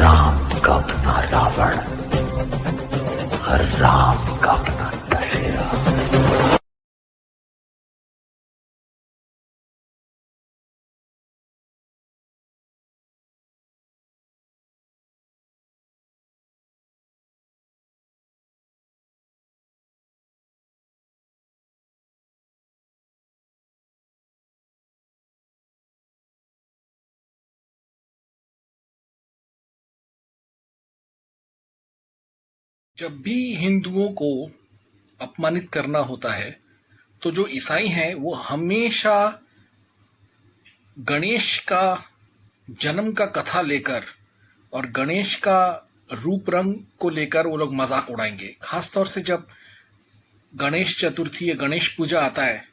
राम का अपना रावण, हर राम का अपना दशहरा। जब भी हिंदुओं को अपमानित करना होता है तो जो ईसाई हैं वो हमेशा गणेश का जन्म का कथा लेकर और गणेश का रूप रंग को लेकर वो लोग मजाक उड़ाएंगे। खासतौर से जब गणेश चतुर्थी या गणेश पूजा आता है,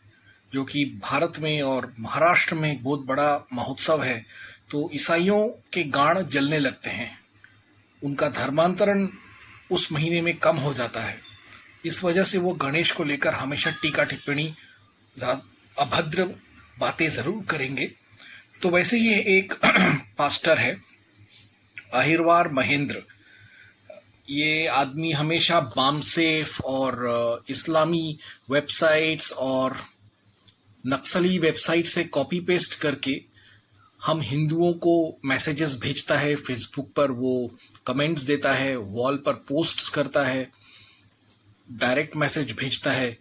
जो कि भारत में और महाराष्ट्र में एक बहुत बड़ा महोत्सव है, तो ईसाइयों के गाड़ जलने लगते हैं। उनका धर्मांतरण उस महीने में कम हो जाता है। इस वजह से वो गणेश को लेकर हमेशा टीका टिप्पणी, अभद्र बातें जरूर करेंगे। तो वैसे ही एक पास्टर है अहिरवार महेंद्र। ये आदमी हमेशा बामसेफ और इस्लामी वेबसाइट्स और नक्सली वेबसाइट से कॉपी पेस्ट करके हम हिंदुओं को मैसेजेस भेजता है। फेसबुक पर वो कमेंट्स देता है, वॉल पर पोस्ट्स करता है, डायरेक्ट मैसेज भेजता है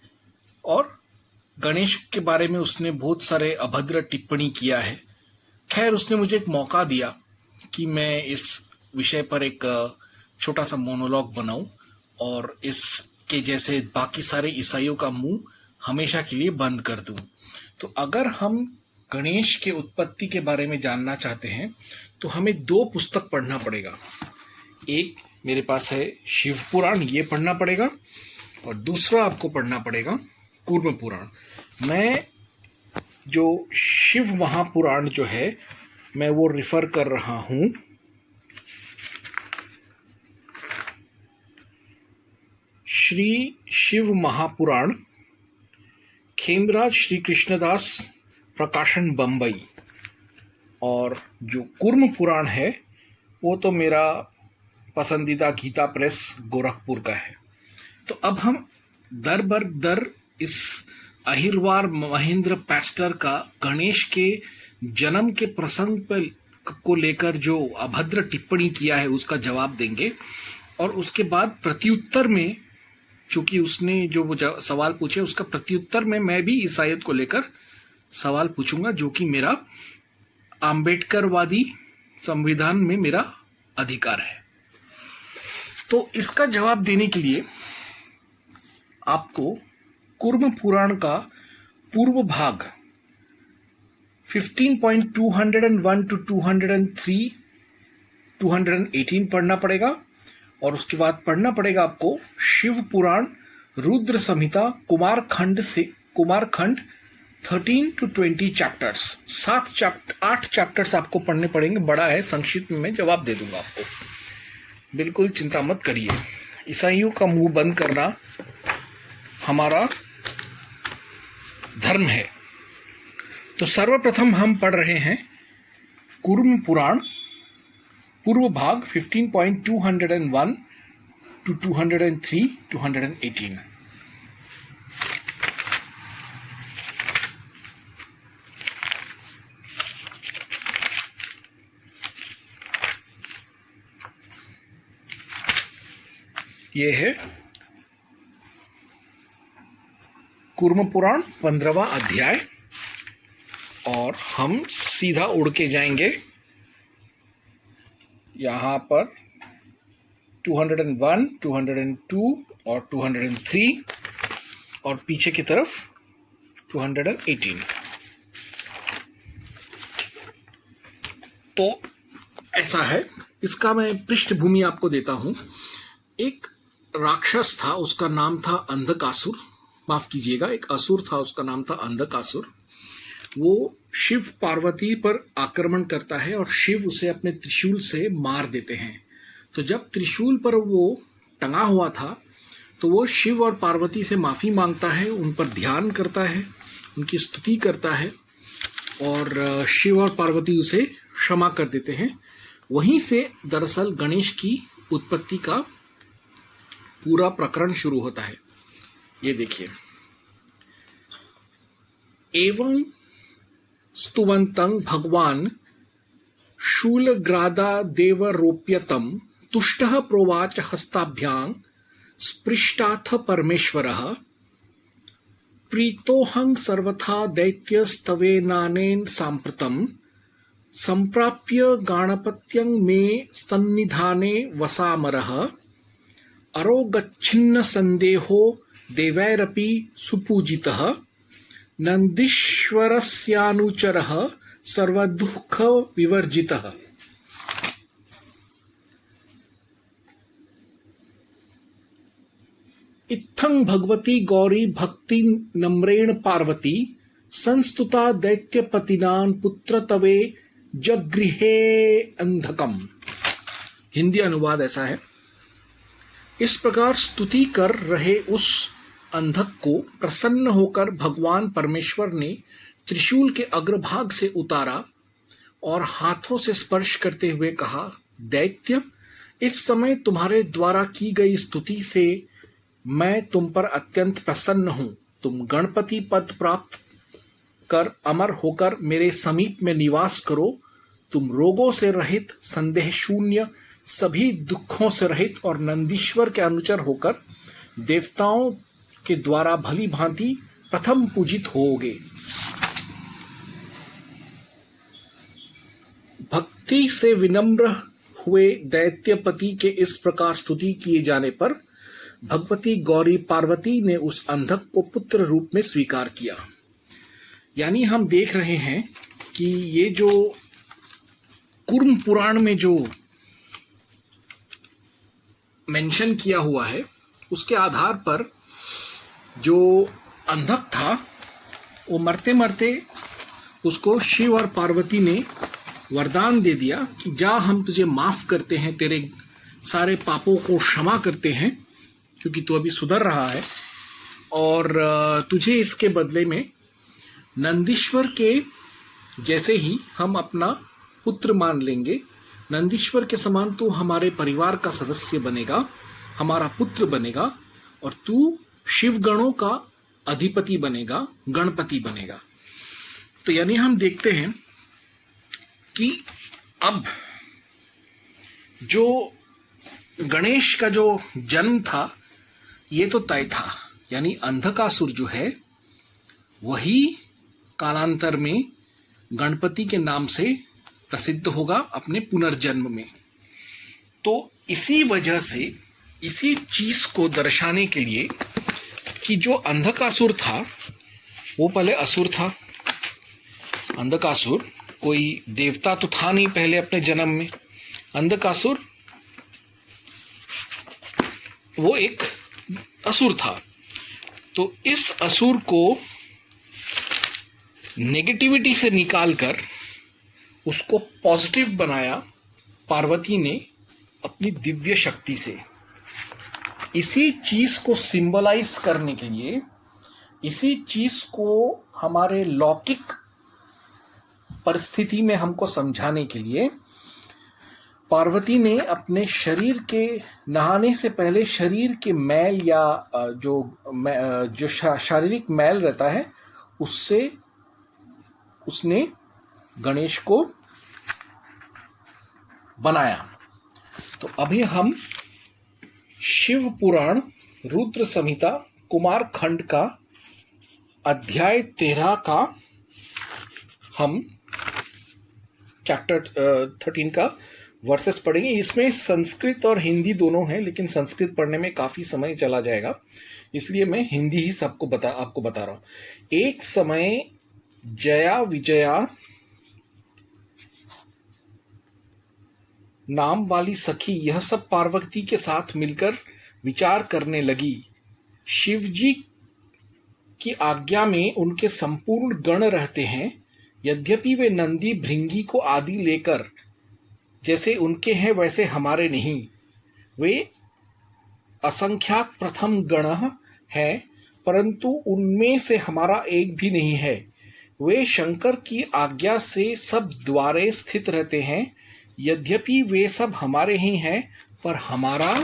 और गणेश के बारे में उसने बहुत सारे अभद्र टिप्पणी किया है। खैर, उसने मुझे एक मौका दिया कि मैं इस विषय पर एक छोटा सा मोनोलॉग बनाऊं और इसके जैसे बाकी सारे ईसाइयों का मुंह हमेशा के लिए बंद कर दूं। तो अगर हम गणेश के उत्पत्ति के बारे में जानना चाहते हैं तो हमें 2 पुस्तक पढ़ना पड़ेगा। एक मेरे पास है शिव पुराण, ये पढ़ना पड़ेगा, और दूसरा आपको पढ़ना पड़ेगा कूर्म पुराण। मैं जो शिव महापुराण जो है मैं वो रिफर कर रहा हूं श्री शिव महापुराण, खेमराज श्री कृष्णदास प्रकाशन बंबई। और जो कूर्म पुराण है वो तो मेरा पसंदीदा गीता प्रेस गोरखपुर का है। तो अब हम दर बर दर इस अहिरवार महेंद्र पास्टर का गणेश के जन्म के प्रसंग पर को लेकर जो अभद्र टिप्पणी किया है उसका जवाब देंगे। और उसके बाद प्रत्युत्तर में, चूंकि उसने जो सवाल पूछे उसका प्रत्युत्तर में मैं भी ईसाईयत को लेकर सवाल पूछूंगा, जो कि मेरा आम्बेडकरवादी संविधान में मेरा अधिकार है। तो इसका जवाब देने के लिए आपको कूर्म पुराण का पूर्व भाग 15.201 to 203, 218 पढ़ना पड़ेगा। और उसके बाद पढ़ना पड़ेगा आपको शिव पुराण रुद्र संहिता कुमारखंड 13 to 20 चैप्टर्स। 8 चैप्टर्स आपको पढ़ने पड़ेंगे। बड़ा है, संक्षिप्त में मैं जवाब दे दूंगा आपको, बिल्कुल चिंता मत करिए। ईसाइयों का मुंह बंद करना हमारा धर्म है। तो सर्वप्रथम हम पढ़ रहे हैं कूर्म पुराण पूर्व भाग 15.201 to 203, 218। ये है कूर्म पुराण 15वां अध्याय। और हम सीधा उड़ के जाएंगे यहां पर 201, 202 और 203 और पीछे की तरफ 218। तो ऐसा है, इसका मैं पृष्ठभूमि आपको देता हूं। एक राक्षस था, उसका नाम था अंधकासुर, माफ कीजिएगा, एक असुर था, उसका नाम था अंधकासुर। वो शिव पार्वती पर आक्रमण करता है और शिव उसे अपने त्रिशूल से मार देते हैं। तो जब त्रिशूल पर वो टंगा हुआ था तो वो शिव और पार्वती से माफी मांगता है, उन पर ध्यान करता है, उनकी स्तुति करता है और शिव और पार्वती उसे क्षमा कर देते हैं। वहीं से दरअसल गणेश की उत्पत्ति का पूरा प्रकरण शुरू होता है। ये देखिए, एवं स्तुवन्तं भगवान शूलग्रादा देवरोप्यतम तुष्टः प्रोवाच हस्ताभ्यां स्पृष्टाथ परमेश्वरः प्रीतोहं सर्वथा दैत्यस्तवेनानेन साम्प्रतं संप्राप्य गणपत्यं मे सन्निधाने वसामरः अरोगच्छिन्न संदेहो देवैरपि सुपूजितः नंदीश्वरस्यानुचरः सर्वदुःख विवर्जितः। इत्थं भगवती गौरी भक्ति नम्रेण पार्वती संस्तुता दैत्यपतिनां पुत्र तवे जगृहे अंधकम। हिंदी अनुवाद ऐसा है, इस प्रकार स्तुति कर रहे उस अंधक को प्रसन्न होकर भगवान परमेश्वर ने त्रिशूल के अग्रभाग से उतारा और हाथों से स्पर्श करते हुए कहा, दैत्य, इस समय तुम्हारे द्वारा की गई स्तुति से मैं तुम पर अत्यंत प्रसन्न हूं। तुम गणपति पद प्राप्त कर अमर होकर मेरे समीप में निवास करो। तुम रोगों से रहित, संदेह शून्य, सभी दुखों से रहित और नंदीश्वर के अनुचर होकर देवताओं के द्वारा भली भांति प्रथम पूजित होगे। भक्ति से विनम्र हुए दैत्यपति के इस प्रकार स्तुति किए जाने पर भगवती गौरी पार्वती ने उस अंधक को पुत्र रूप में स्वीकार किया। यानी हम देख रहे हैं कि ये जो कूर्म पुराण में जो मेंशन किया हुआ है उसके आधार पर जो अंधक था वो मरते मरते उसको शिव और पार्वती ने वरदान दे दिया कि जा, हम तुझे माफ करते हैं, तेरे सारे पापों को क्षमा करते हैं क्योंकि तू अभी सुधर रहा है, और तुझे इसके बदले में नंदीश्वर के जैसे ही हम अपना पुत्र मान लेंगे। नंदीश्वर के समान तू हमारे परिवार का सदस्य बनेगा, हमारा पुत्र बनेगा, और तू शिवगणों का अधिपति बनेगा, गणपति बनेगा। तो यानी हम देखते हैं कि अब जो गणेश का जो जन्म था ये तो तय था, यानी अंधकासुर जो है वही कालांतर में गणपति के नाम से प्रसिद्ध होगा अपने पुनर्जन्म में। तो इसी वजह से, इसी चीज को दर्शाने के लिए कि जो अंधकासुर था वो पहले असुर था। अंधकासुर कोई देवता तो था नहीं पहले अपने जन्म में। अंधकासुर वो एक असुर था। तो इस असुर को नेगेटिविटी से निकालकर उसको पॉजिटिव बनाया पार्वती ने अपनी दिव्य शक्ति से। इसी चीज को सिंबलाइज करने के लिए, इसी चीज को हमारे लौकिक परिस्थिति में हमको समझाने के लिए पार्वती ने अपने शरीर के नहाने से पहले शरीर के मैल या जो शारीरिक मैल रहता है उससे उसने गणेश को बनाया। तो अभी हम शिव पुराण रुद्र संहिता कुमार खंड का अध्याय 13 का हम चैप्टर 13 का वर्सेस पढ़ेंगे। इसमें संस्कृत और हिंदी दोनों हैं, लेकिन संस्कृत पढ़ने में काफी समय चला जाएगा, इसलिए मैं हिंदी ही आपको बता रहा हूं। एक समय जया विजया नाम वाली सखी यह सब पार्वती के साथ मिलकर विचार करने लगी। शिवजी की आज्ञा में उनके संपूर्ण गण रहते हैं, यद्यपि वे नंदी भृंगी को आदि लेकर जैसे उनके हैं वैसे हमारे नहीं। वे असंख्याक प्रथम गण है, परंतु उनमें से हमारा एक भी नहीं है। वे शंकर की आज्ञा से सब द्वारे स्थित रहते हैं, यद्यपि वे सब हमारे ही हैं, पर हमारा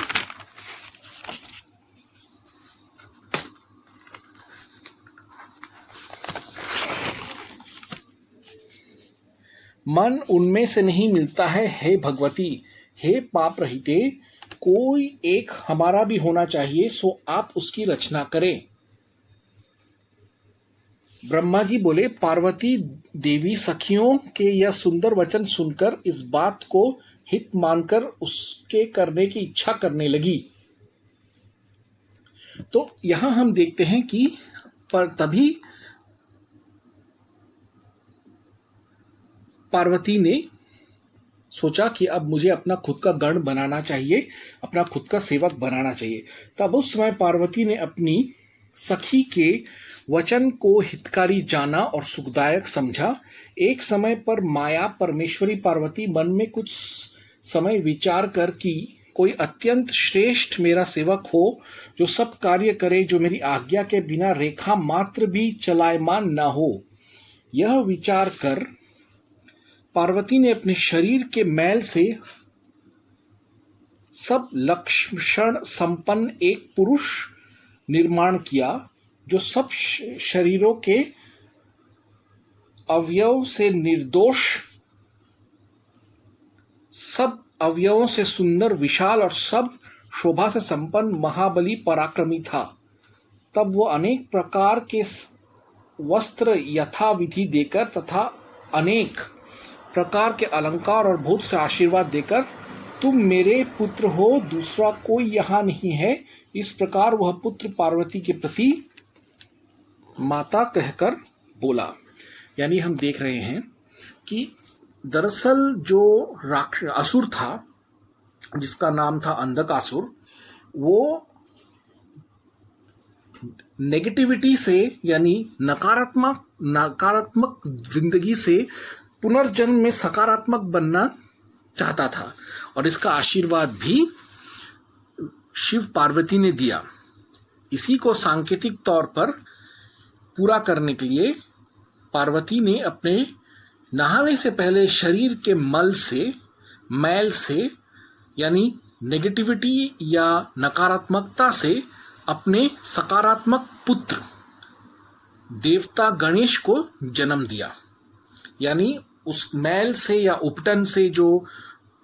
मन उनमें से नहीं मिलता है। हे भगवती, हे पाप रहिते, कोई एक हमारा भी होना चाहिए, सो आप उसकी रचना करें। ब्रह्मा जी बोले, पार्वती देवी सखियों के यह सुंदर वचन सुनकर इस बात को हित मानकर उसके करने की इच्छा करने लगी। तो यहां हम देखते हैं कि पर तभी पार्वती ने सोचा कि अब मुझे अपना खुद का गण बनाना चाहिए, अपना खुद का सेवक बनाना चाहिए। तब उस समय पार्वती ने अपनी सखी के वचन को हितकारी जाना और सुखदायक समझा। एक समय पर माया परमेश्वरी पार्वती मन में कुछ समय विचार कर कि कोई अत्यंत श्रेष्ठ मेरा सेवक हो, जो सब कार्य करे, जो मेरी आज्ञा के बिना रेखा मात्र भी चलायमान न हो। यह विचार कर पार्वती ने अपने शरीर के मैल से सब लक्षण संपन्न एक पुरुष निर्माण किया, जो सब शरीरों के अवयव से निर्दोष, सब अवयवों से सुंदर, विशाल और सब शोभा से संपन्न महाबली पराक्रमी था। तब वो अनेक प्रकार के वस्त्र यथाविधि देकर तथा अनेक प्रकार के अलंकार और बहुत से आशीर्वाद देकर, तुम मेरे पुत्र हो, दूसरा कोई यहाँ नहीं है, इस प्रकार वह पुत्र पार्वती के प्रति माता कहकर बोला। यानी हम देख रहे हैं कि दरअसल जो असुर था, जिसका नाम था अंधकासुर, वो नेगेटिविटी से यानी नकारात्मक जिंदगी से पुनर्जन्म में सकारात्मक बनना चाहता था, और इसका आशीर्वाद भी शिव पार्वती ने दिया। इसी को सांकेतिक तौर पर पूरा करने के लिए पार्वती ने अपने नहाने से पहले शरीर के मैल से यानी नेगेटिविटी या नकारात्मकता से अपने सकारात्मक पुत्र देवता गणेश को जन्म दिया। यानी उस मैल से या उपटन से जो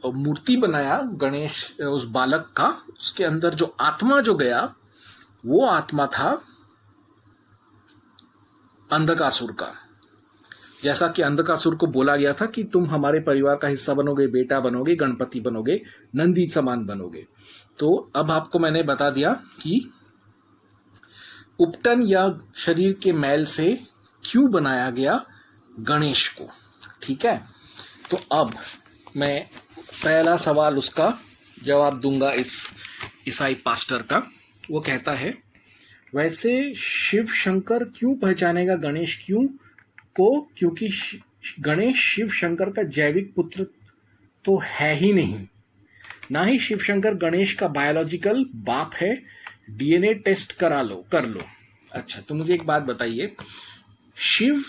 मूर्ति बनाया गणेश उस बालक का, उसके अंदर जो आत्मा जो गया, वो आत्मा था अंधकासुर का। जैसा कि अंधकासुर को बोला गया था कि तुम हमारे परिवार का हिस्सा बनोगे, बेटा बनोगे, गणपति बनोगे, नंदी समान बनोगे। तो अब आपको मैंने बता दिया कि उपटन या शरीर के मैल से क्यों बनाया गया गणेश को। ठीक है, तो अब मैं पहला सवाल उसका जवाब दूंगा इस ईसाई पास्टर का। वो कहता है, वैसे शिव शंकर क्यों पहचानेगा गणेश क्योंकि गणेश शिव शंकर का जैविक पुत्र तो है ही नहीं, ना ही शिव शंकर गणेश का बायोलॉजिकल बाप है। डीएनए टेस्ट कर लो। अच्छा, तो मुझे एक बात बताइए, शिव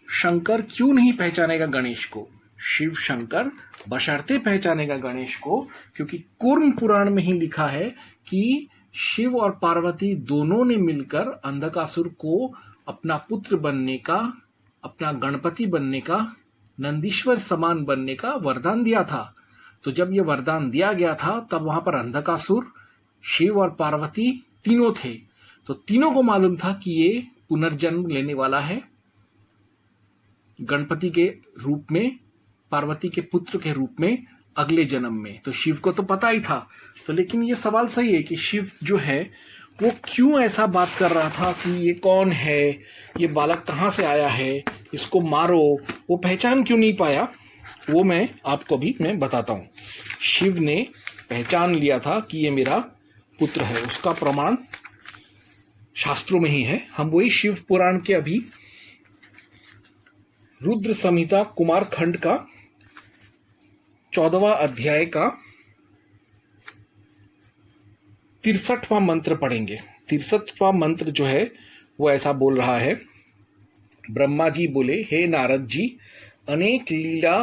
शंकर क्यों नहीं पहचानेगा गणेश को? शिव शंकर बशर्ते पहचानेगा गणेश को, क्योंकि कूर्म पुराण में ही लिखा है कि शिव और पार्वती दोनों ने मिलकर अंधकासुर को अपना पुत्र बनने का, अपना गणपति बनने का, नंदीश्वर समान बनने का वरदान दिया था। तो जब ये वरदान दिया गया था, तब वहां पर अंधकासुर, शिव और पार्वती तीनों थे। तो तीनों को मालूम था कि ये पुनर्जन्म लेने वाला है गणपति के रूप में, पार्वती के पुत्र के रूप में अगले जन्म में। तो शिव को तो पता ही था। तो लेकिन ये सवाल सही है कि शिव जो है वो क्यों ऐसा बात कर रहा था कि ये कौन है, ये बालक कहाँ से आया है, इसको मारो। वो पहचान क्यों नहीं पाया, वो मैं आपको भी मैं बताता हूँ। शिव ने पहचान लिया था कि ये मेरा पुत्र है, उसका प्रमाण शास्त्रों में ही है। हम वही शिव पुराण के अभी रुद्र संहिता कुमार खंड का 14वां अध्याय का 63वां मंत्र पढ़ेंगे। 63वां मंत्र जो है वो ऐसा बोल रहा है, ब्रह्मा जी बोले, हे नारद जी, अनेक लीला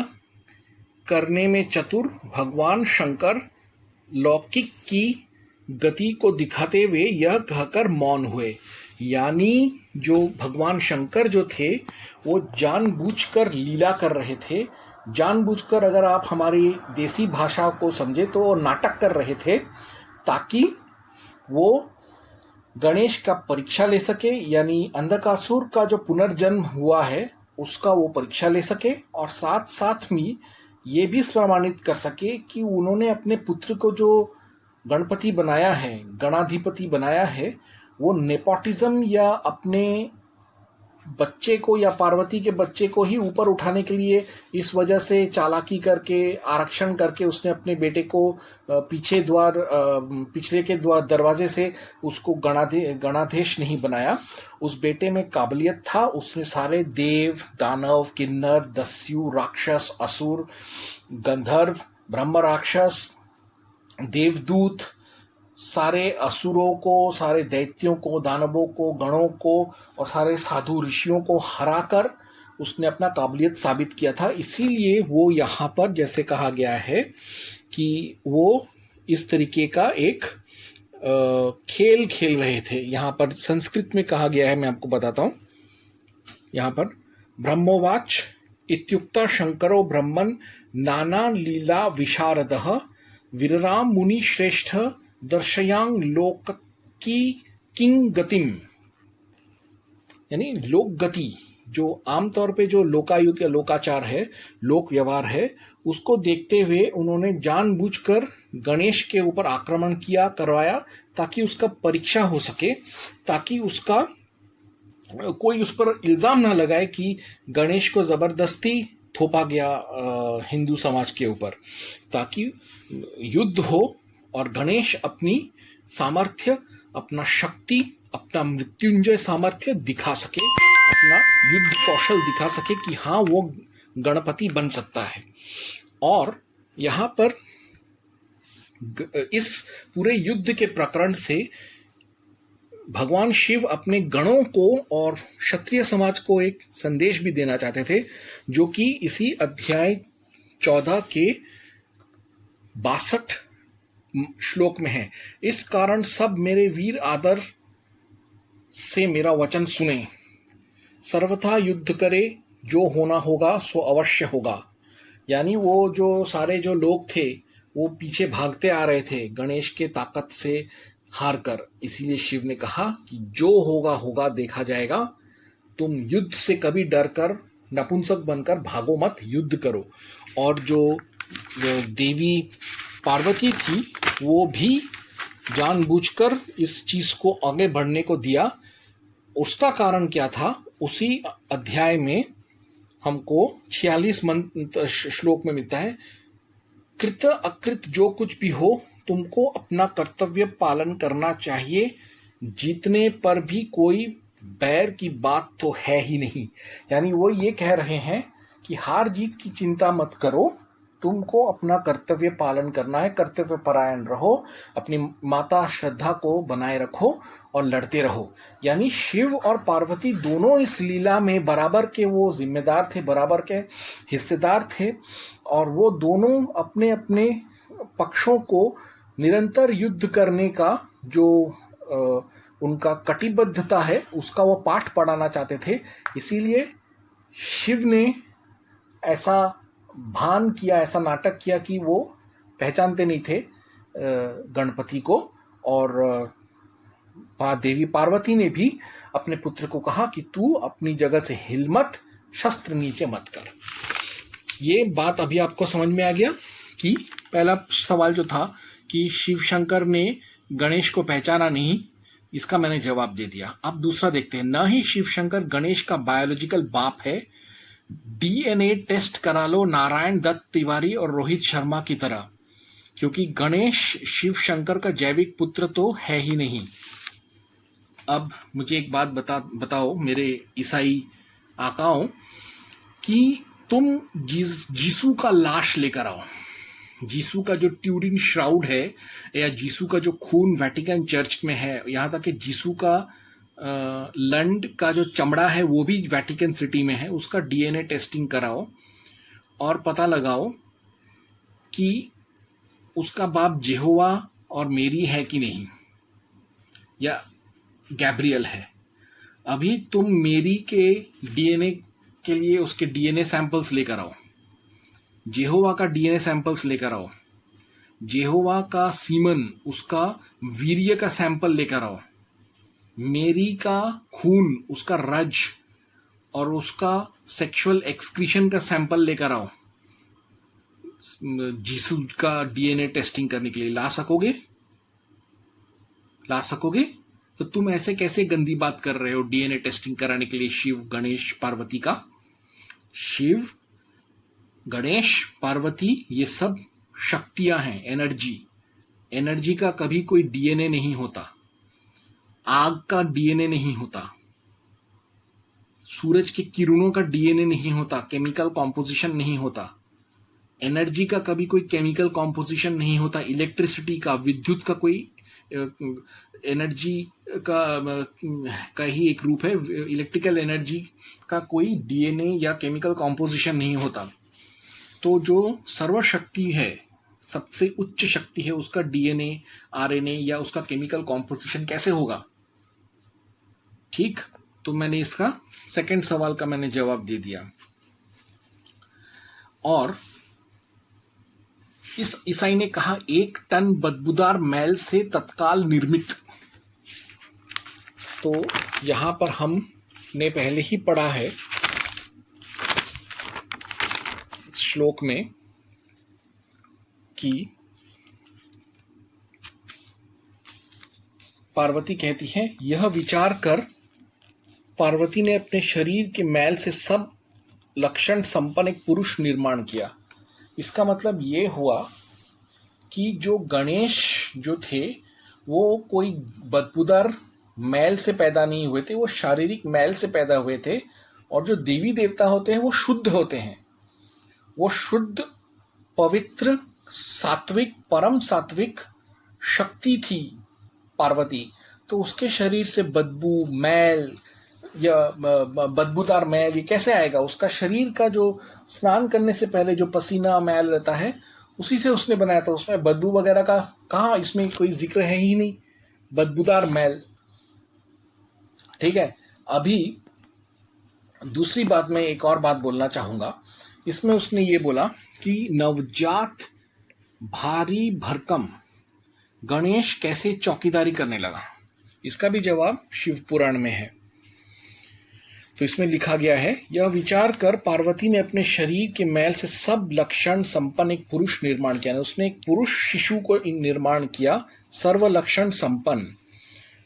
करने में चतुर भगवान शंकर लौकिक की गति को दिखाते हुए यह कहकर मौन हुए। यानी जो भगवान शंकर जो थे वो जानबूझकर लीला कर रहे थे, जानबूझकर, अगर आप हमारी देसी भाषा को समझे तो वो नाटक कर रहे थे, ताकि वो गणेश का परीक्षा ले सके, यानी अंधकासुर का जो पुनर्जन्म हुआ है उसका वो परीक्षा ले सके, और साथ साथ में ये भी प्रमाणित कर सके कि उन्होंने अपने पुत्र को जो गणपति बनाया है, गणाधिपति बनाया है, वो नेपोटिज्म या अपने बच्चे को या पार्वती के बच्चे को ही ऊपर उठाने के लिए इस वजह से चालाकी करके, आरक्षण करके उसने अपने बेटे को पिछले के दरवाजे से उसको गणाधीश नहीं बनाया। उस बेटे में काबिलियत था, उसने सारे देव, दानव, किन्नर, दस्यु, राक्षस, असुर, गंधर्व, ब्रह्म राक्षस, देवदूत, सारे असुरों को, सारे दैत्यों को, दानवों को, गणों को और सारे साधु ऋषियों को हराकर उसने अपना काबिलियत साबित किया था। इसीलिए वो यहाँ पर जैसे कहा गया है कि वो इस तरीके का एक खेल खेल रहे थे। यहाँ पर संस्कृत में कहा गया है, मैं आपको बताता हूँ। यहाँ पर ब्रह्मोवाच इत्युक्ता शंकरो ब्रह्मन् नाना लीला विशारदः वीरराम मुनि श्रेष्ठ दर्शयांग लोक की किंग गतिम, यानी लोक गति, जो आमतौर पे जो लोकायुक्त या लोकाचार है, लोक व्यवहार है, उसको देखते हुए उन्होंने जानबूझकर गणेश के ऊपर आक्रमण करवाया, ताकि उसका परीक्षा हो सके, ताकि उसका कोई उस पर इल्जाम ना लगाए कि गणेश को जबरदस्ती थोपा गया हिंदू समाज के ऊपर, ताकि युद्ध हो और गणेश अपनी सामर्थ्य, अपना शक्ति, अपना मृत्युंजय सामर्थ्य दिखा सके, अपना युद्ध कौशल दिखा सके कि हाँ वो गणपति बन सकता है। और यहाँ पर इस पूरे युद्ध के प्रकरण से भगवान शिव अपने गणों को और क्षत्रिय समाज को एक संदेश भी देना चाहते थे, जो कि इसी अध्याय 14 के 62 श्लोक में है। इस कारण सब मेरे वीर आदर से मेरा वचन सुने, सर्वथा युद्ध करे, जो होना होगा सो अवश्य होगा। यानी वो जो सारे जो लोग थे वो पीछे भागते आ रहे थे गणेश के ताकत से हार कर, इसीलिए शिव ने कहा कि जो होगा होगा, देखा जाएगा, तुम युद्ध से कभी डर कर नपुंसक बनकर भागो मत, युद्ध करो। और जो देवी पार्वती थी वो भी जानबूझकर इस चीज को आगे बढ़ने को दिया। उसका कारण क्या था, उसी अध्याय में हमको 46 श्लोक में मिलता है। कृत अकृत जो कुछ भी हो, तुमको अपना कर्तव्य पालन करना चाहिए, जीतने पर भी कोई बैर की बात तो है ही नहीं। यानी वो ये कह रहे हैं कि हार जीत की चिंता मत करो, तुमको अपना कर्तव्य पालन करना है, कर्तव्य परायण रहो, अपनी माता श्रद्धा को बनाए रखो और लड़ते रहो। यानी शिव और पार्वती दोनों इस लीला में बराबर के वो जिम्मेदार थे, बराबर के हिस्सेदार थे, और वो दोनों अपने अपने पक्षों को निरंतर युद्ध करने का जो उनका कटिबद्धता है उसका वो पाठ पढ़ाना चाहते थे। इसीलिए शिव ने ऐसा भान किया, ऐसा नाटक किया कि वो पहचानते नहीं थे गणपति को, और देवी पार्वती ने भी अपने पुत्र को कहा कि तू अपनी जगह से हिल मत, शस्त्र नीचे मत कर। ये बात अभी आपको समझ में आ गया कि पहला सवाल जो था कि शिव शंकर ने गणेश को पहचाना नहीं, इसका मैंने जवाब दे दिया। अब दूसरा देखते हैं। न ही शिव शंकर गणेश का बायोलॉजिकल बाप है, डीएनए टेस्ट करा लो नारायण दत्त तिवारी और रोहित शर्मा की तरह, क्योंकि गणेश शिव शंकर का जैविक पुत्र तो है ही नहीं। अब मुझे एक बात बताओ मेरे ईसाई आकाओं, कि तुम जीसू का लाश लेकर आओ, जीसू का जो ट्यूरिन श्राउड है या जीसू का जो खून वेटिकन चर्च में है, यहाँ तक कि जीसू का लंड का जो चमड़ा है वो भी वेटिकन सिटी में है, उसका डीएनए टेस्टिंग कराओ और पता लगाओ कि उसका बाप जेहोवा और मेरी है कि नहीं, या गैब्रियल है। अभी तुम मेरी के डीएनए के लिए उसके डीएनए सैंपल्स लेकर आओ, जेहोवा का डीएनए सैंपल्स लेकर आओ, जेहोवा का सीमन, उसका वीर्य का सैंपल लेकर आओ, मेरी का खून, उसका रज और उसका सेक्सुअल एक्सक्रीशन का सैंपल लेकर आओ, जीसू का डीएनए टेस्टिंग करने के लिए ला सकोगे? तो तुम ऐसे कैसे गंदी बात कर रहे हो डीएनए टेस्टिंग कराने के लिए शिव, गणेश, पार्वती का? शिव, गणेश, पार्वती ये सब शक्तियां हैं, एनर्जी का कभी कोई डीएनए नहीं होता, आग का डीएनए नहीं होता, सूरज के किरणों का डीएनए नहीं होता, केमिकल कॉम्पोजिशन नहीं होता, एनर्जी का कभी कोई केमिकल कॉम्पोजिशन नहीं होता, इलेक्ट्रिसिटी का, विद्युत का कोई एनर्जी का ही एक रूप है, इलेक्ट्रिकल एनर्जी का कोई डीएनए या केमिकल कॉम्पोजिशन नहीं होता। तो जो सर्वशक्ति है, सबसे उच्च शक्ति है, उसका डीएनए, आरएनए या उसका केमिकल कॉम्पोजिशन कैसे होगा? ठीक, तो मैंने इसका सेकंड सवाल का मैंने जवाब दे दिया। और इस ईसाई ने कहा 1 टन बदबूदार मैल से तत्काल निर्मित। तो यहां पर हमने पहले ही पढ़ा है इस श्लोक में कि पार्वती कहती है, यह विचार कर पार्वती ने अपने शरीर के मैल से सब लक्षण संपन्न एक पुरुष निर्माण किया। इसका मतलब ये हुआ कि जो गणेश जो थे वो कोई बदबूदार मैल से पैदा नहीं हुए थे, वो शारीरिक मैल से पैदा हुए थे। और जो देवी देवता होते हैं वो शुद्ध होते हैं, वो शुद्ध, पवित्र, सात्विक, परम सात्विक शक्ति थी पार्वती। तो उसके शरीर से बदबू, मैल या बदबूदार मैल ये कैसे आएगा? उसका शरीर का जो स्नान करने से पहले जो पसीना मैल रहता है उसी से उसने बनाया था, उसमें बदबू वगैरह का कहाँ, इसमें कोई जिक्र है ही नहीं, बदबूदार मैल। ठीक है, अभी दूसरी बात में एक और बात बोलना चाहूंगा। इसमें उसने ये बोला कि नवजात भारी भरकम गणेश कैसे चौकीदारी करने लगा। इसका भी जवाब शिव पुराण में है। तो इसमें लिखा गया है, यह विचार कर पार्वती ने अपने शरीर के मैल से सब लक्षण संपन्न एक पुरुष निर्माण किया। उसने एक पुरुष शिशु को निर्माण किया, सर्व लक्षण संपन्न,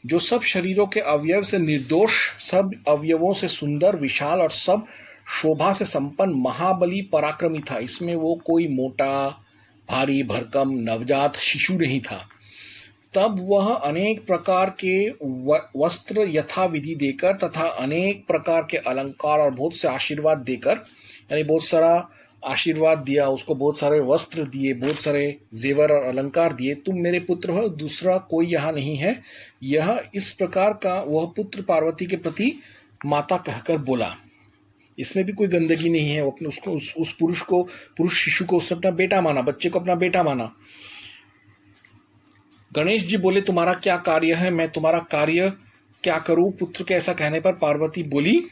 जो सब शरीरों के अवयव से निर्दोष, सब अवयवों से सुंदर, विशाल और सब शोभा से संपन्न, महाबली, पराक्रमी था। इसमें वो कोई मोटा, भारी भरकम नवजात शिशु नहीं था। तब वह अनेक प्रकार के वस्त्र यथाविधि देकर तथा अनेक प्रकार के अलंकार और बहुत से आशीर्वाद देकर, यानी बहुत सारा आशीर्वाद दिया उसको, बहुत सारे वस्त्र दिए, बहुत सारे जेवर और अलंकार दिए। तुम मेरे पुत्र हो, दूसरा कोई यहाँ नहीं है। यह इस प्रकार का वह पुत्र पार्वती के प्रति माता कहकर बोला। इसमें भी कोई गंदगी नहीं है। अपने उसको उस पुरुष शिशु को उसने अपना बेटा माना, बच्चे को अपना बेटा माना। गणेश जी बोले, तुम्हारा क्या कार्य है? मैं तुम्हारा कार्य क्या करूं? पुत्र के ऐसा कहने पर पार्वती बोली,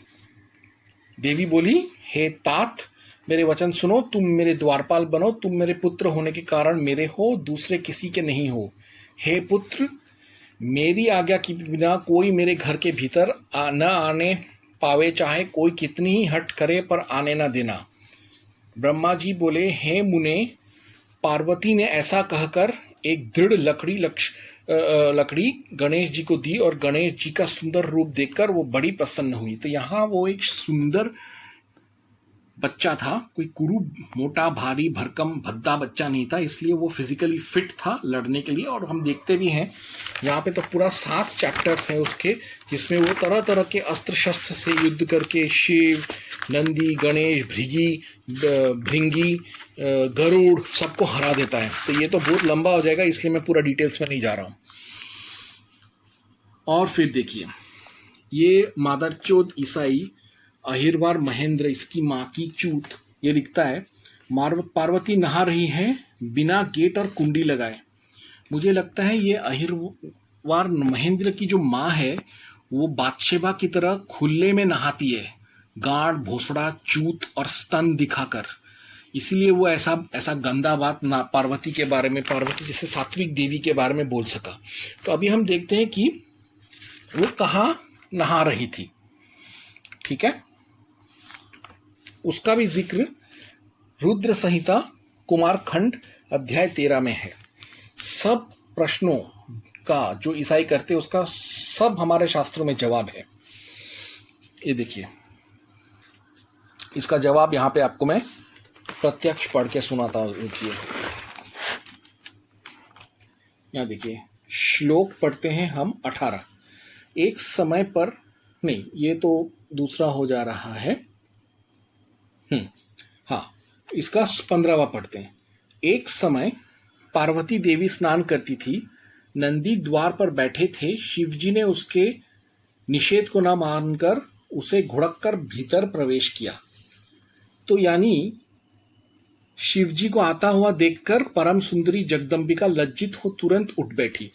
देवी बोली, हे तात, मेरे वचन सुनो, तुम मेरे द्वारपाल बनो। तुम मेरे पुत्र होने के कारण मेरे हो, दूसरे किसी के नहीं हो। हे पुत्र, मेरी आज्ञा के बिना कोई मेरे घर के भीतर न आने पावे, चाहे कोई कितनी ही हट करे पर आने न देना। ब्रह्मा जी बोले, हे मुने, पार्वती ने ऐसा कहकर एक दृढ़ लकड़ी गणेश जी को दी और गणेश जी का सुंदर रूप देखकर वो बड़ी प्रसन्न हुई। तो यहाँ वो एक सुंदर बच्चा था, कोई कुरूप, मोटा, भारी भरकम, भद्दा बच्चा नहीं था, इसलिए वो फिजिकली फिट था लड़ने के लिए। और हम देखते भी हैं यहाँ पे तो पूरा 7 चैप्टर्स हैं उसके, जिसमें वो तरह तरह के अस्त्र शस्त्र से युद्ध करके शिव, नंदी, गणेश, भृंगी, गरुड़ सबको हरा देता है। तो ये तो बहुत लंबा हो जाएगा, इसलिए मैं पूरा डिटेल्स में नहीं जा रहा हूँ। और फिर देखिए, ये मादरचोद ईसाई अहिरवार महेंद्र, इसकी माँ की चूत, ये लिखता है, पार्वती नहा रही है बिना गेट और कुंडी लगाए। मुझे लगता है ये अहिरवार महेंद्र की जो माँ है वो बादशेबा की तरह खुले में नहाती है, गांड, भोसड़ा, चूत और स्तन दिखाकर। इसीलिए वो ऐसा गंदा बात ना पार्वती के बारे में, पार्वती जैसे सात्विक देवी के बारे में बोल सका। तो अभी हम देखते हैं कि वो कहाँ नहा रही थी। ठीक है, उसका भी जिक्र रुद्र संहिता कुमारखंड अध्याय 13 में है। सब प्रश्नों का जो ईसाई करते उसका सब हमारे शास्त्रों में जवाब है। ये देखिए, इसका जवाब यहां पे आपको मैं प्रत्यक्ष पढ़ के सुनाता हूं। देखिए, यहां देखिए, श्लोक पढ़ते हैं हम 18। एक समय पर, नहीं ये तो दूसरा हो जा रहा है। हाँ, इसका 15वां पढ़ते हैं। एक समय पार्वती देवी स्नान करती थी, नंदी द्वार पर बैठे थे। शिवजी ने उसके निषेध को न मानकर उसे घुड़क कर भीतर प्रवेश किया। तो यानी शिवजी को आता हुआ देखकर परम सुंदरी जगदम्बिका लज्जित हो तुरंत उठ बैठी।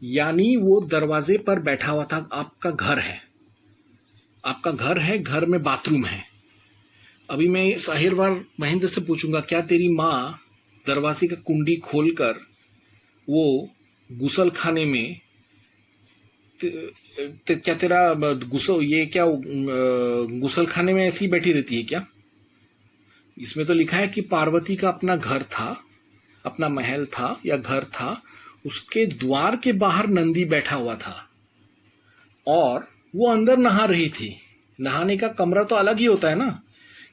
यानी वो दरवाजे पर बैठा हुआ था। आपका घर है, आपका घर है, घर में बाथरूम है। अभी मैं अहिरवार महेंद्र से पूछूंगा, क्या तेरी माँ दरवाजे का कुंडी खोलकर वो गुसल खाने में क्या तेरा गुसल खाने में ऐसी बैठी रहती है क्या? इसमें तो लिखा है कि पार्वती का अपना घर था, अपना महल था या घर था, उसके द्वार के बाहर नंदी बैठा हुआ था और वो अंदर नहा रही थी। नहाने का कमरा तो अलग ही होता है ना।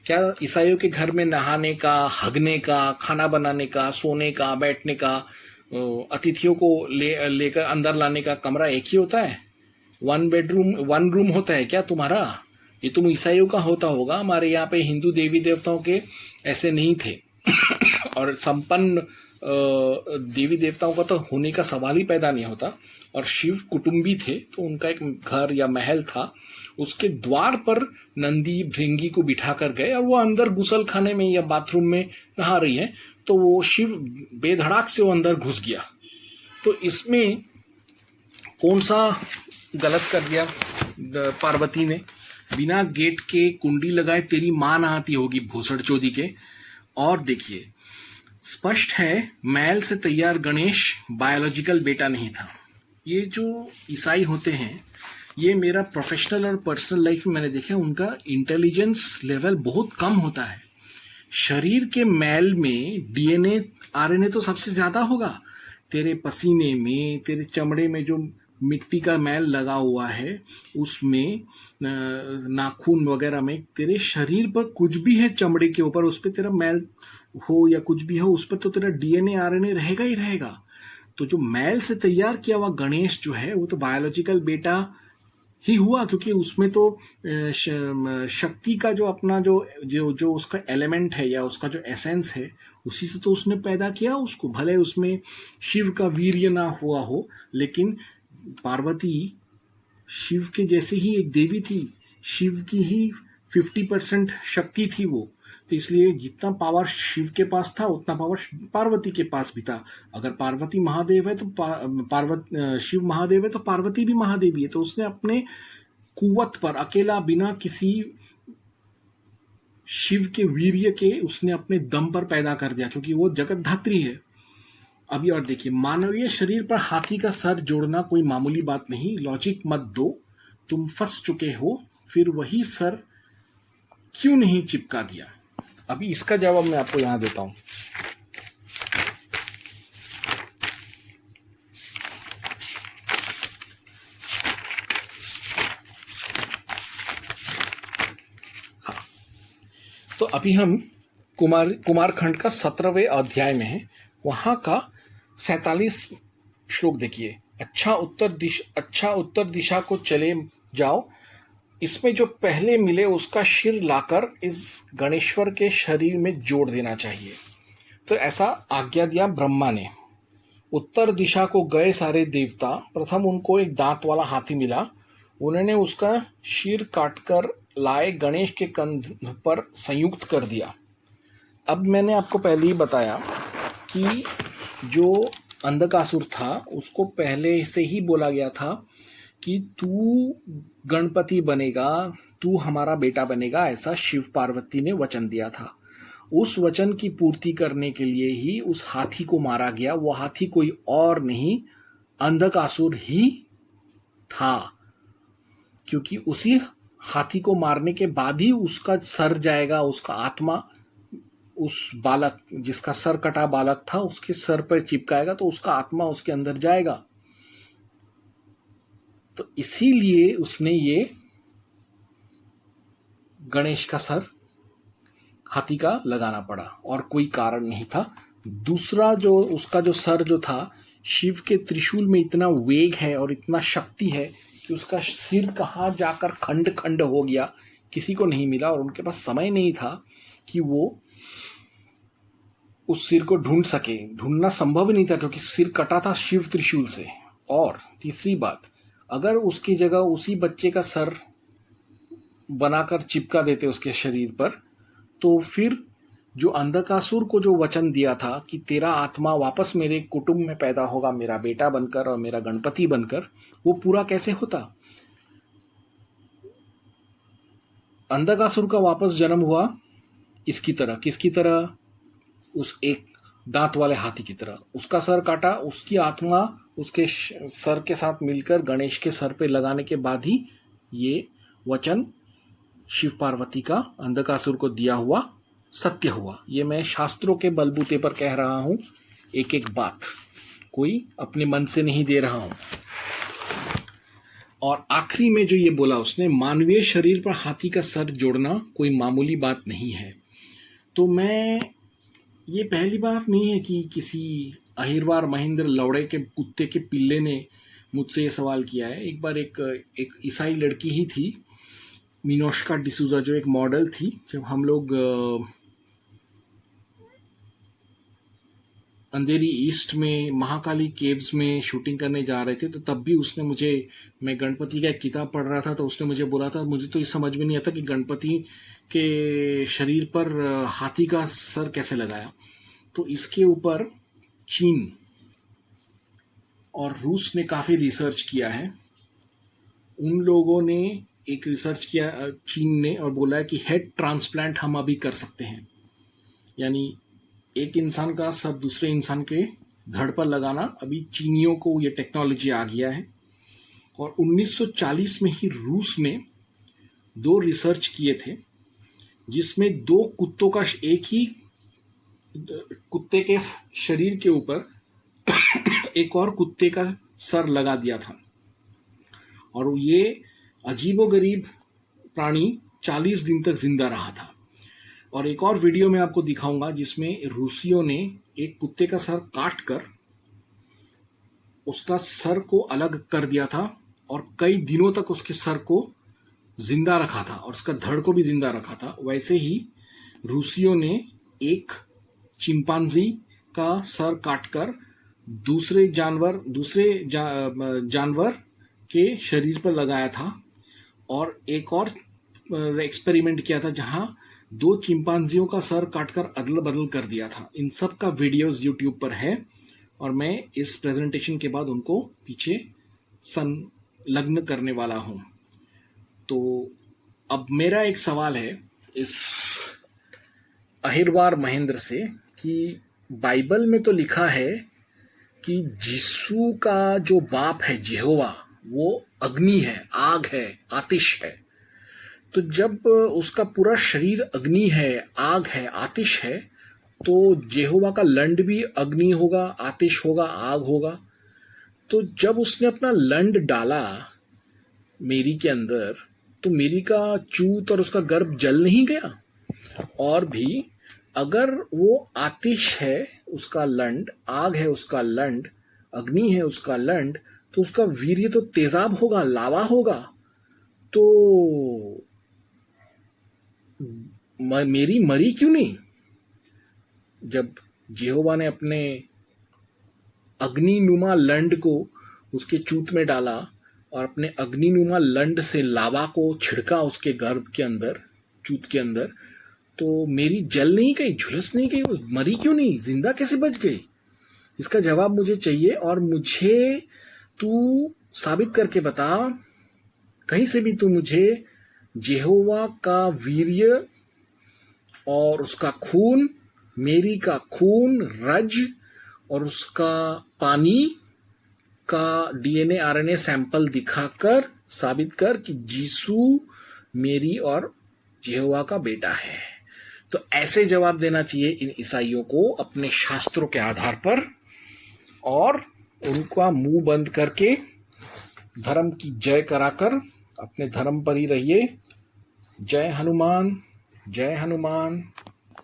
क्या ईसाइयों के घर में नहाने का, हगने का, खाना बनाने का, सोने का, बैठने का, अतिथियों को लेकर अंदर लाने का कमरा एक ही होता है? वन रूम होता है क्या तुम्हारा? ये तुम ईसाइयों का होता होगा। हमारे यहाँ पे हिंदू देवी देवताओं के ऐसे नहीं थे और संपन्न देवी देवताओं का तो होने का सवाल ही पैदा नहीं होता। और शिव कुटुंबी थे तो उनका एक घर या महल था, उसके द्वार पर नंदी भृंगी को बिठा कर गए और वो अंदर गुसल खाने में या बाथरूम में नहा रही है, तो वो शिव बेधड़ाक से वो अंदर घुस गया। तो इसमें कौन सा गलत कर दिया पार्वती ने? बिना गेट के कुंडी लगाए तेरी मां नहाती होगी भूसड़ चोदी के। और देखिए, स्पष्ट है मैल से तैयार गणेश बायोलॉजिकल बेटा नहीं था। ये जो ईसाई होते हैं, ये मेरा प्रोफेशनल और पर्सनल लाइफ में मैंने देखा, उनका इंटेलिजेंस लेवल बहुत कम होता है। शरीर के मैल में डीएनए आरएनए तो सबसे ज्यादा होगा। तेरे पसीने में, तेरे चमड़े में जो मिट्टी का मैल लगा हुआ है, उसमें नाखून वगैरह में, तेरे शरीर पर कुछ भी है चमड़े के ऊपर, उस पर तेरा मैल हो या कुछ भी हो, उस पर तो तेरा डीएनए आरएनए रहेगा ही रहेगा। तो जो मैल से तैयार किया हुआ गणेश जो है वो तो बायोलॉजिकल बेटा ही हुआ, क्योंकि उसमें तो शक्ति का जो अपना जो उसका एलिमेंट है या उसका जो एसेंस है, उसी से तो उसने पैदा किया उसको। भले उसमें शिव का वीर्य ना हुआ हो, लेकिन पार्वती शिव के जैसे ही एक देवी थी, शिव की ही 50% शक्ति थी वो। तो इसलिए जितना पावर शिव के पास था उतना पावर पार्वती के पास भी था। अगर पार्वती महादेव है तो शिव महादेव है तो पार्वती भी महादेवी है। तो उसने अपने कुवत पर अकेला, बिना किसी शिव के वीर्य के, उसने अपने दम पर पैदा कर दिया, क्योंकि वो जगत धात्री है। अभी और देखिए, मानवीय शरीर पर हाथी का सर जोड़ना कोई मामूली बात नहीं। लॉजिक मत दो, तुम फंस चुके हो, फिर वही सर क्यों नहीं चिपका दिया? अभी इसका जवाब मैं आपको यहां देता हूं। हाँ, तो अभी हम कुमारखंड का 17वें अध्याय में है। वहां का 47 श्लोक देखिए। अच्छा उत्तर दिशा को चले जाओ, इसमें जो पहले मिले उसका शिर लाकर इस गणेश्वर के शरीर में जोड़ देना चाहिए। तो ऐसा आज्ञा दिया ब्रह्मा ने। उत्तर दिशा को गए सारे देवता, प्रथम उनको एक दांत वाला हाथी मिला। उन्होंने उसका शिर काटकर लाए गणेश के कंध पर संयुक्त कर दिया। अब मैंने आपको पहले ही बताया कि जो अंधकासुर था उसको पहले से ही बोला गया था कि तू गणपति बनेगा, तू हमारा बेटा बनेगा, ऐसा शिव पार्वती ने वचन दिया था। उस वचन की पूर्ति करने के लिए ही उस हाथी को मारा गया। वो हाथी कोई और नहीं, अंधकासुर ही था, क्योंकि उसी हाथी को मारने के बाद ही उसका सर जाएगा, उसका आत्मा उस बालक जिसका सर कटा बालक था उसके सर पर चिपकाएगा, तो उसका आत्मा उसके अंदर जाएगा। तो इसीलिए उसने ये गणेश का सर हाथी का लगाना पड़ा, और कोई कारण नहीं था। दूसरा, जो उसका जो सर जो था, शिव के त्रिशूल में इतना वेग है और इतना शक्ति है कि उसका सिर कहाँ जाकर खंड खंड हो गया, किसी को नहीं मिला, और उनके पास समय नहीं था कि वो उस सिर को ढूंढ सके। ढूंढना संभव नहीं था क्योंकि सिर कटा था शिव त्रिशूल से। और तीसरी बात, अगर उसकी जगह उसी बच्चे का सर बनाकर चिपका देते उसके शरीर पर, तो फिर जो अंधकासुर को जो वचन दिया था कि तेरा आत्मा वापस मेरे कुटुंब में पैदा होगा, मेरा बेटा बनकर और मेरा गणपति बनकर, वो पूरा कैसे होता? अंधकासुर का वापस जन्म हुआ इसकी तरह। किसकी तरह? उस एक दांत वाले हाथी की तरह। उसका सर काटा, उसकी आत्मा उसके सर के साथ मिलकर गणेश के सर पे लगाने के बाद ही ये वचन शिव पार्वती का अंधकासुर को दिया हुआ सत्य हुआ। ये मैं शास्त्रों के बलबूते पर कह रहा हूं, एक एक बात, कोई अपने मन से नहीं दे रहा हूं। और आखिरी में जो ये बोला उसने, मानवीय शरीर पर हाथी का सर जोड़ना कोई मामूली बात नहीं है। तो मैं, ये पहली बार नहीं है कि किसी अहिरवार महेंद्र लौड़े के कुत्ते के पिल्ले ने मुझसे ये सवाल किया है। एक बार एक ईसाई लड़की ही थी, मिनोश्का डिसूजा, जो एक मॉडल थी। जब हम लोग अंधेरी ईस्ट में महाकाली केव्स में शूटिंग करने जा रहे थे, तो तब भी उसने मुझे, मैं गणपति का एक किताब पढ़ रहा था, तो उसने मुझे बोला था, मुझे तो ये समझ में नहीं आता कि गणपति के शरीर पर हाथी का सर कैसे लगाया। तो इसके ऊपर चीन और रूस ने काफ़ी रिसर्च किया है। उन लोगों ने एक रिसर्च किया चीन ने, और बोला है कि हेड ट्रांसप्लांट हम अभी कर सकते हैं, यानी एक इंसान का सर दूसरे इंसान के धड़ पर लगाना। अभी चीनियों को ये टेक्नोलॉजी आ गया है। और 1940 में ही रूस ने 2 रिसर्च किए थे, जिसमें 2 कुत्तों का, एक ही कुत्ते के शरीर के ऊपर एक और कुत्ते का सर लगा दिया था, और ये अजीबोगरीब प्राणी 40 दिन तक जिंदा रहा था। और एक और वीडियो मैं आपको दिखाऊंगा जिसमें रूसियों ने एक कुत्ते का सर काट कर उसका सर को अलग कर दिया था, और कई दिनों तक उसके सर को जिंदा रखा था, और उसका धड़ को भी जिंदा रखा था। वैसे ही रूसियों ने एक चिंपांजी का सर काटकर दूसरे जानवर के शरीर पर लगाया था। और एक और एक्सपेरिमेंट किया था जहां 2 चिंपांजियों का सर काटकर अदल बदल कर दिया था। इन सब का वीडियोस यूट्यूब पर है, और मैं इस प्रेजेंटेशन के बाद उनको पीछे संलग्न करने वाला हूं। तो अब मेरा एक सवाल है इस अहिरवार महेंद्र से कि बाइबल में तो लिखा है कि यीशु का जो बाप है यहोवा, वो अग्नि है, आग है, आतिश है। तो जब उसका पूरा शरीर अग्नि है, आग है, आतिश है, तो यहोवा का लंड भी अग्नि होगा, आतिश होगा, आग होगा। तो जब उसने अपना लंड डाला मेरी के अंदर, तो मेरी का चूत और उसका गर्भ जल नहीं गया? और भी अगर वो आतिश है उसका लंड, आग है उसका लंड, अग्नि है उसका लंड, तो उसका वीर्य तो तेजाब होगा, लावा होगा। तो मेरी मरी क्यों नहीं? जब यहोवा ने अपने अग्निनुमा लंड को उसके चूत में डाला और अपने अग्निनुमा लंड से लावा को छिड़का उसके गर्भ के अंदर, चूत के अंदर, तो मेरी जल नहीं गई, झुलस नहीं गई, वो मरी क्यों नहीं, जिंदा कैसे बच गई? इसका जवाब मुझे चाहिए और मुझे तू साबित करके बता, कहीं से भी तू मुझे यहोवा का वीर्य और उसका खून, मेरी का खून, रज और उसका पानी का डीएनए आरएनए सैंपल दिखाकर साबित कर कि यीशु मेरी और यहोवा का बेटा है। तो ऐसे जवाब देना चाहिए इन ईसाइयों को अपने शास्त्रों के आधार पर, और उनका मुंह बंद करके धर्म की जय कराकर अपने धर्म पर ही रहिए। जय हनुमान, जय हनुमान,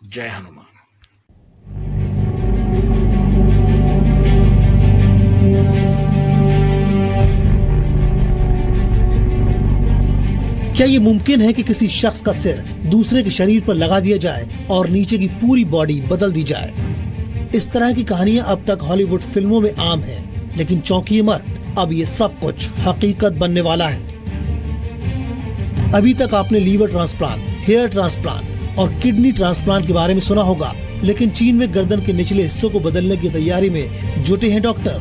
जय हनुमान। क्या ये मुमकिन है कि किसी शख्स का सिर दूसरे के शरीर पर लगा दिया जाए और नीचे की पूरी बॉडी बदल दी जाए? इस तरह की कहानियां अब तक हॉलीवुड फिल्मों में आम हैं, लेकिन चौंकिए मत, अब ये सब कुछ हकीकत बनने वाला है। अभी तक आपने लीवर ट्रांसप्लांट, हेयर ट्रांसप्लांट और किडनी ट्रांसप्लांट के बारे में सुना होगा, लेकिन चीन में गर्दन के निचले हिस्सों को बदलने की तैयारी में जुटे हैं डॉक्टर।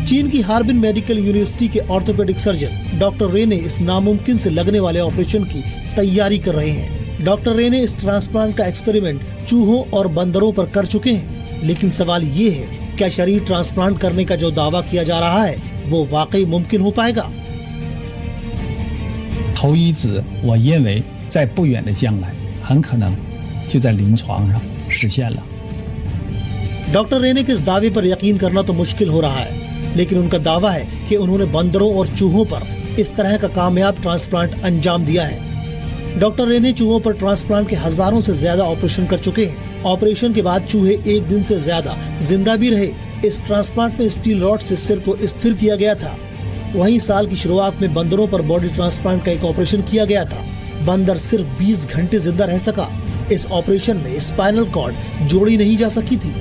चीन की हार्बिन मेडिकल यूनिवर्सिटी के ऑर्थोपेडिक सर्जन डॉक्टर रे ने इस नामुमकिन से लगने वाले ऑपरेशन की तैयारी कर रहे हैं। डॉक्टर रे ने इस ट्रांसप्लांट का एक्सपेरिमेंट चूहों और बंदरों पर कर चुके हैं, लेकिन सवाल ये है, क्या शरीर ट्रांसप्लांट करने का जो दावा किया जा रहा है वो वाकई मुमकिन हो पाएगा? 头移植，我认为在不远的将来，很可能就在临床上实现了。 डॉक्टर रे ने के इस दावे पर यकीन करना तो मुश्किल हो रहा है, लेकिन उनका दावा है कि उन्होंने बंदरों और चूहों पर इस तरह का कामयाब ट्रांसप्लांट अंजाम दिया है। डॉक्टर रे ने चूहों पर ट्रांसप्लांट के हजारों से ज्यादा ऑपरेशन कर चुके हैं। ऑपरेशन के बाद चूहे 1 दिन से ज्यादा जिंदा भी रहे। इस ट्रांसप्लांट में स्टील रॉड से सिर को स्थिर किया गया था। वहीं साल की शुरुआत में बंदरों पर बॉडी ट्रांसप्लांट का एक ऑपरेशन किया गया था। बंदर सिर्फ 20 घंटे जिंदा रह सका। इस ऑपरेशन में स्पाइनल कॉर्ड जोड़ी नहीं जा सकी थी।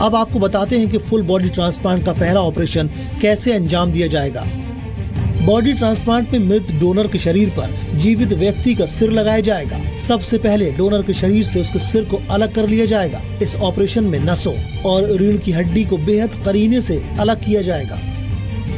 अब आपको बताते हैं कि फुल बॉडी ट्रांसप्लांट का पहला ऑपरेशन कैसे अंजाम दिया जाएगा। बॉडी ट्रांसप्लांट में मृत डोनर के शरीर पर जीवित व्यक्ति का सिर लगाया जाएगा। सबसे पहले डोनर के शरीर से उसके सिर को अलग कर लिया जाएगा। इस ऑपरेशन में नसों और रीढ़ की हड्डी को बेहद करीने से अलग किया जाएगा।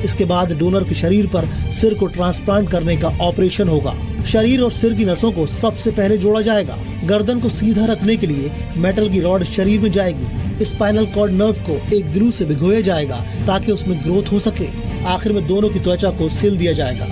इसके बाद डोनर के शरीर पर सिर को ट्रांसप्लांट करने का ऑपरेशन होगा। शरीर और सिर की नसों को सबसे पहले जोड़ा जाएगा। गर्दन को सीधा रखने के लिए मेटल की रॉड शरीर में जाएगी। स्पाइनल कॉर्ड नर्व को एक ग्लू से भिगोया जाएगा ताकि उसमें ग्रोथ हो सके। आखिर में दोनों की त्वचा को सिल दिया जाएगा।